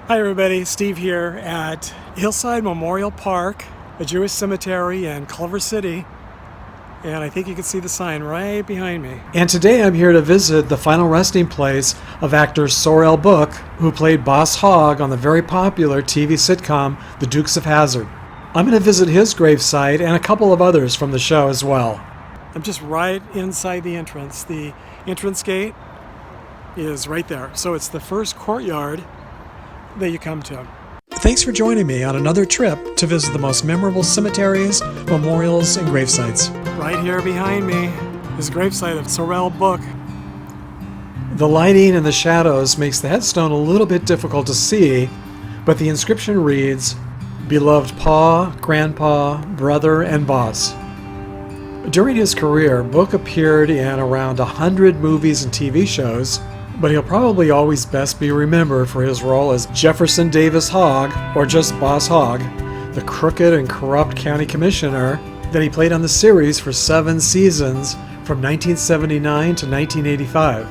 Hi everybody, Steve here at Hillside Memorial Park, a Jewish cemetery in Culver City, and I think you can see the sign right behind me. And today I'm here to visit the final resting place of actor Sorrell Booke, who played Boss Hogg on the very popular TV sitcom The Dukes of Hazzard. I'm going to visit his gravesite and a couple of others from the show as well. I'm just right inside the entrance. The entrance gate is right there, so it's the first courtyard that you come to. Thanks for joining me on another trip to visit the most memorable cemeteries, memorials, and gravesites. Right here behind me is the gravesite of Sorrell Booke. The lighting and the shadows makes the headstone a little bit difficult to see, but the inscription reads, "Beloved Pa, Grandpa, Brother, and Boss." During his career, Booke appeared in around 100 movies and TV shows, but he'll probably always best be remembered for his role as Jefferson Davis Hogg, or just Boss Hogg, the crooked and corrupt county commissioner that he played on the series for 7 seasons from 1979 to 1985.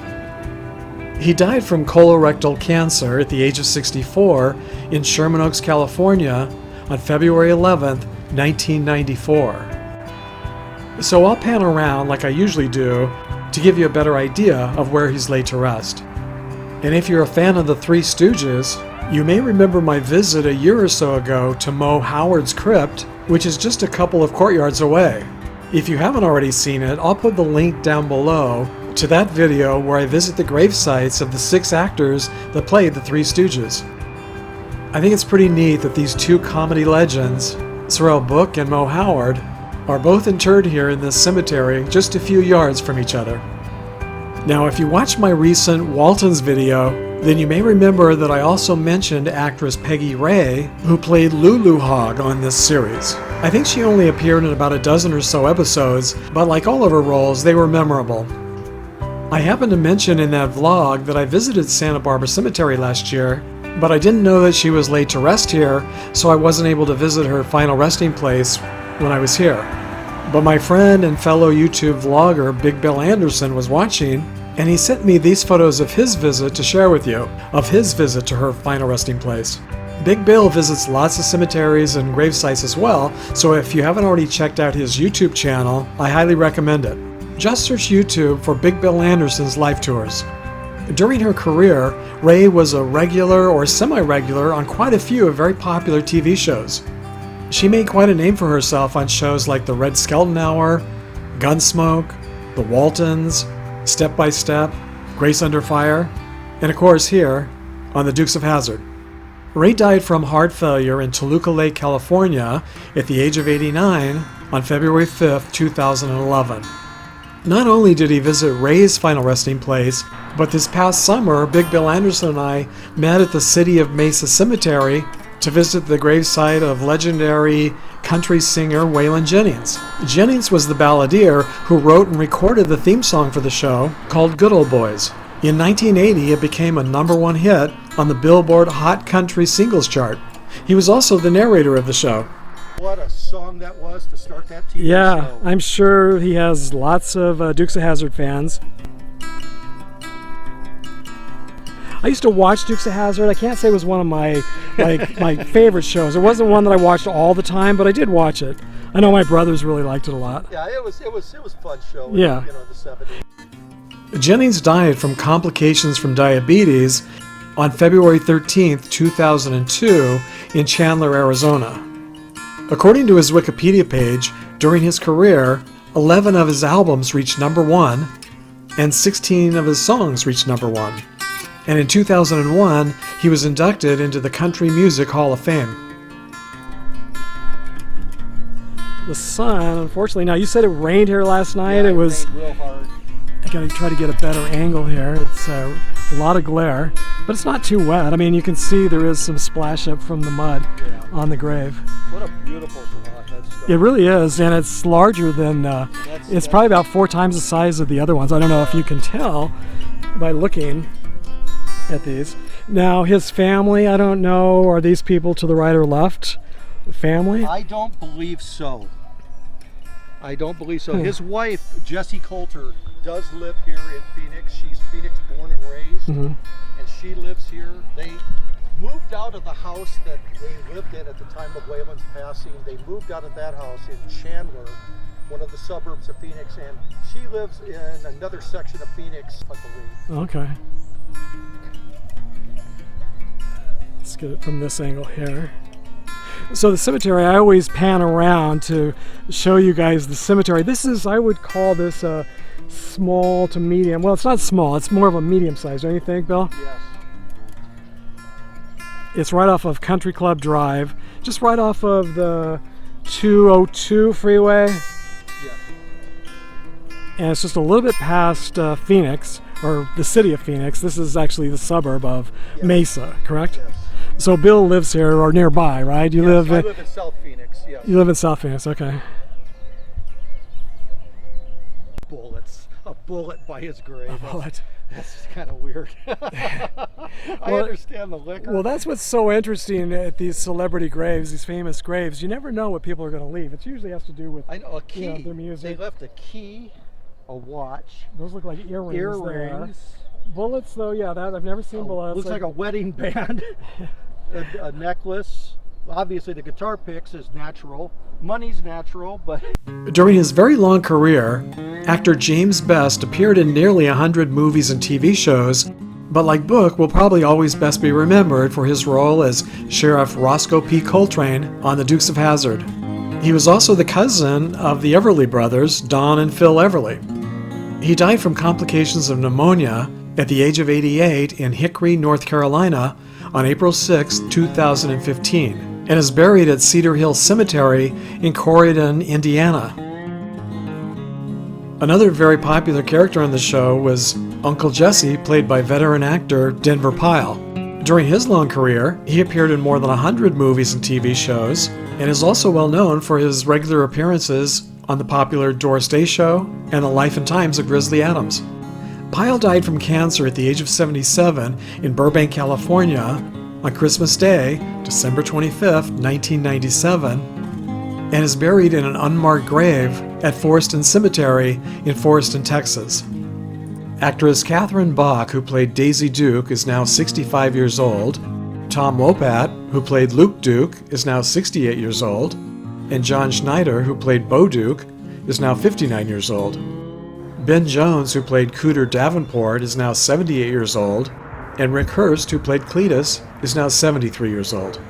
He died from colorectal cancer at the age of 64 in Sherman Oaks, California on February 11th, 1994. So I'll pan around like I usually do to give you a better idea of where he's laid to rest. And if you're a fan of the Three Stooges, you may remember my visit a year or so ago to Mo Howard's Crypt, which is just a couple of courtyards away. If you haven't already seen it, I'll put the link down below to that video where I visit the gravesites of the 6 actors that played the Three Stooges. I think it's pretty neat that these 2 comedy legends, Sorrell Booke and Mo Howard, are both interred here in this cemetery just a few yards from each other. Now, if you watched my recent Waltons video, then you may remember that I also mentioned actress Peggy Ray, who played Lulu Hogg on this series. I think she only appeared in about a dozen or so episodes, but like all of her roles, they were memorable. I happened to mention in that vlog that I visited Santa Barbara Cemetery last year, but I didn't know that she was laid to rest here, so I wasn't able to visit her final resting place when I was here. But my friend and fellow YouTube vlogger Big Bill Anderson was watching, and he sent me these photos of his visit to share with you, of his visit to her final resting place. Big Bill visits lots of cemeteries and gravesites as well, so if you haven't already checked out his YouTube channel, I highly recommend it. Just search YouTube for Big Bill Anderson's life tours. During her career, Ray was a regular or semi-regular on quite a few very popular TV shows. She made quite a name for herself on shows like The Red Skelton Hour, Gunsmoke, The Waltons, Step by Step, Grace Under Fire, and of course here on The Dukes of Hazzard. Ray died from heart failure in Toluca Lake, California at the age of 89 on February 5th, 2011. Not only did he visit Ray's final resting place, but this past summer, Big Bill Anderson and I met at the City of Mesa Cemetery to visit the gravesite of legendary country singer Waylon Jennings. Jennings was the balladeer who wrote and recorded the theme song for the show called Good Old Boys. In 1980, it became a #1 hit on the Billboard Hot Country Singles chart. He was also the narrator of the show. What a song that was to start that TV show. Yeah, I'm sure he has lots of Dukes of Hazzard fans. I used to watch Dukes of Hazzard. I can't say it was one of my my favorite shows. It wasn't one that I watched all the time, but I did watch it. I know my brothers really liked it a lot. Yeah, it was a fun show. Yeah. In, the 70s. Jennings died from complications from diabetes on February 13th, 2002 in Chandler, Arizona. According to his Wikipedia page, during his career, 11 of his albums reached #1 and 16 of his songs reached #1. And in 2001, he was inducted into the Country Music Hall of Fame. The sun, unfortunately, now you said it rained here last night. Yeah, it was rained real hard. I gotta try to get a better angle here. It's a lot of glare, but it's not too wet. I mean, you can see there is some splash up from the mud on the grave. What a beautiful headstone. It really is, and it's larger than, it's probably about 4 times the size of the other ones. I don't know if you can tell by looking at these. Now his family, I don't know, are these people to the right or left? Family? I don't believe so. I don't believe so. His wife, Jessie Coulter, does live here in Phoenix. She's Phoenix born and raised, and she lives here. moved out of the house that they lived in at the time of Waylon's passing. They moved out of that house in Chandler, one of the suburbs of Phoenix, and she lives in another section of Phoenix, I believe. Okay. Let's get it from this angle here. So the cemetery, I always pan around to show you guys the cemetery. This is, I would call this a small to medium. Well, it's not small, it's more of a medium size, don't you think, Bill? Yes. It's right off of Country Club Drive, just right off of the 202 freeway. Yes. And it's just a little bit past Phoenix, or the city of Phoenix. This is actually the suburb of Mesa, correct? Yes. So Bill lives here or nearby, right? You Yes, live I live in South Phoenix, yes. You live in South Phoenix, okay. Bullets. A bullet by his grave. A bullet. That's kind of weird. I understand the liquor. Well, that's what's so interesting at these celebrity graves, these famous graves. You never know what people are going to leave. It usually has to do with I know, a key. You know, their music. They left a key, a watch. Those look like earrings. Earrings. Bullets, though, yeah, that I've never seen bullets. Looks like a wedding band. a necklace. Obviously, the guitar picks is natural. Money's natural, but... During his very long career, actor James Best appeared in nearly 100 movies and TV shows, but like Booke, will probably always best be remembered for his role as Sheriff Roscoe P. Coltrane on the Dukes of Hazzard. He was also the cousin of the Everly brothers, Don and Phil Everly. He died from complications of pneumonia at the age of 88 in Hickory, North Carolina on April 6, 2015, and is buried at Cedar Hill Cemetery in Corydon, Indiana. Another very popular character on the show was Uncle Jesse, played by veteran actor Denver Pyle. During his long career, he appeared in more than 100 movies and TV shows, and is also well known for his regular appearances on the popular Doris Day Show and The Life and Times of Grizzly Adams. Pyle died from cancer at the age of 77 in Burbank, California on Christmas Day, December 25, 1997, and is buried in an unmarked grave at Forreston Cemetery in Forreston, Texas. Actress Catherine Bach, who played Daisy Duke, is now 65 years old. Tom Wopat, who played Luke Duke, is now 68 years old. And John Schneider, who played Bo Duke, is now 59 years old. Ben Jones, who played Cooter Davenport, is now 78 years old, and Rick Hurst, who played Cletus, is now 73 years old.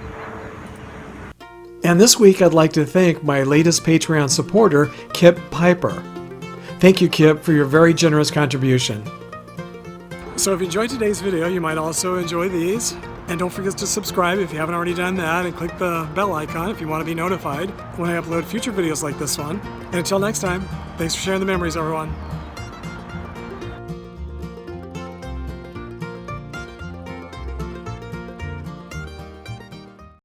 And this week I'd like to thank my latest Patreon supporter, Kip Piper. Thank you, Kip, for your very generous contribution. So if you enjoyed today's video, you might also enjoy these. And don't forget to subscribe if you haven't already done that, and click the bell icon if you want to be notified when I upload future videos like this one. And until next time, thanks for sharing the memories, everyone.